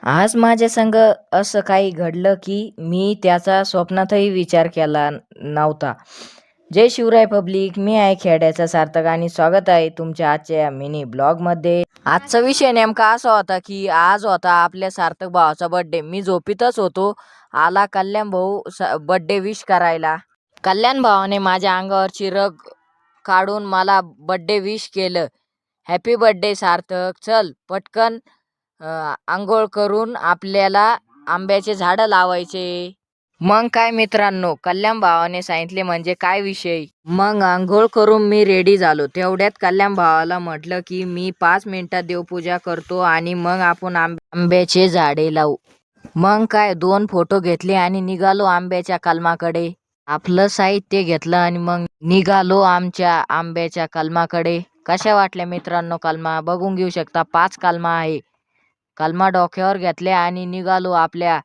आज माझ्या संग असं काही घडलं की मी त्याचा स्वप्नातही विचार केला नव्हता. जय शिवराय पब्लिक, मी आहे खेड्याचा सार्थक आणि स्वागत आहे तुमच्या आजच्या या मिनी ब्लॉगमध्ये. आजचा विषय नेमका असा होता की आज होता आपल्या सार्थक भावाचा बर्थडे. मी झोपीतच होतो, आला कल्याण भाऊ बर्थडे विश करायला. कल्याण भावाने माझ्या अंगावरची रग काढून मला बर्थडे विश केलं. हॅपी बर्थडे सार्थक, चल पटकन आंघोळ करून आपल्याला आंब्याचे झाडं लावायचे. मग काय मित्रांनो, कल्याण भावाने सांगितले म्हणजे काय विषय. मग आंघोळ करून मी रेडी झालो. तेवढ्यात कल्याण भावाला म्हटलं की मी 5 मिनिटात देवपूजा करतो आणि मग आपण आंब्याचे झाडे लावू. मग काय 2 फोटो घेतले आणि निघालो आंब्याच्या कलमाकडे. आपलं साहित्य घेतलं आणि मग निघालो आमच्या आंब्याच्या कलमाकडे. कशा वाटल्या मित्रांनो कलमा? बघून घेऊ शकता, 5 कलमा आहे. कलमा डोक्यावर घेतल्या आणि निघालो आपल्या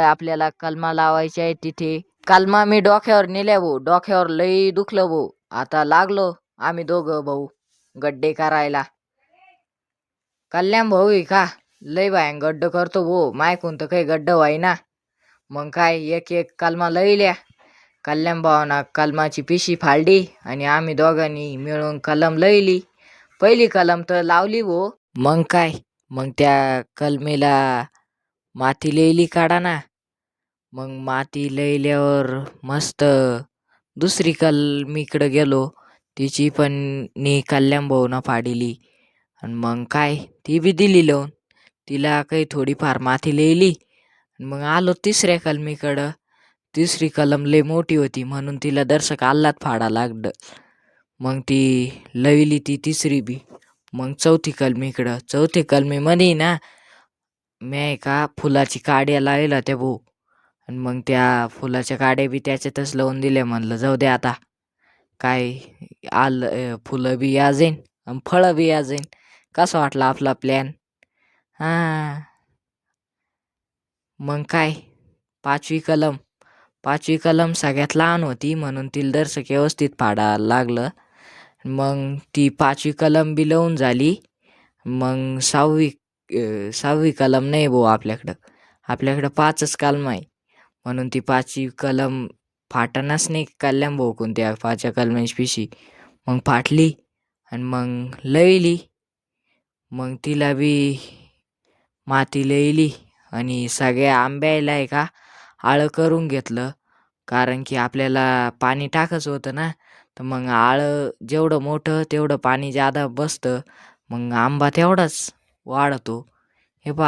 आपल्याला कलमा लावायचे आहे तिथे. कलमा मी डोक्यावर नेल्या भाऊ, डोक्यावर लई दुखलं भाऊ. आता लागलो आम्ही दोघं भाऊ गड्डे करायला. कल्याण भाऊ आहे का लई भायंग गड्ड करतो भाऊ, मायकून तर काही गड्ड व्हायना. मग काय एक एक कलमा लईल्या. कल्याण भावाना कलमाची पिशी फाडली आणि आम्ही दोघांनी मिळून कलम लईली. पहिली कलम तर लावली भाऊ. मग काय, मग त्या कलमेला माती लईली काढा ना. मग माती लईल्यावर मस्त दुसरी कलमीकडं गेलो, तिची पण नी कल्याण भाऊनं फाडिली. आणि मग काय ती बी दिली लावून. तिला काही थोडीफार माती लईली. मग आलो तिसऱ्या कलमीकडं. तिसरी कलम लई मोठी होती म्हणून तिला दर्शक आल्लात फाडा लागलं. मग ती लविली ती तिसरी बी. मग चौथी कलमीकडं, चौथी कलमीमध्ये ना मी का फुलाची काड्या लावल्या त्या भाऊ. आणि मग त्या फुलाच्या काड्या बी त्याच्यातच लावून दिल्या. म्हणलं जाऊ दे आता काय फुलं बी या जाईन आणि फळं बी या जाईन. कसं वाटलं आपला प्लॅन? हां. मग काय पाचवी कलम सगळ्यात लहान होती म्हणून तिला दर्शक व्यवस्थित फाडायला लागलं. मग ती 5वी कलम बी लावून झाली. मग 6वी कलम नाही भाऊ आपल्याकडं 5च कलम आहे म्हणून ती 5वी कलम फाटणारच नाही कल्याण भाऊ कोणत्या 5 कलमाची पिशी. मग फाटली आणि मग लईली. मग तिला बी माती लईली आणि सगळ्या आंब्याला आहे का आळं करून घेतलं. कारण की आपल्याला पाणी टाकायचं होतं ना, तर मग आळं जेवढं मोठं तेवढं पाणी जादा बसतं, मग आंबा तेवढाच वाढतो. हे पहा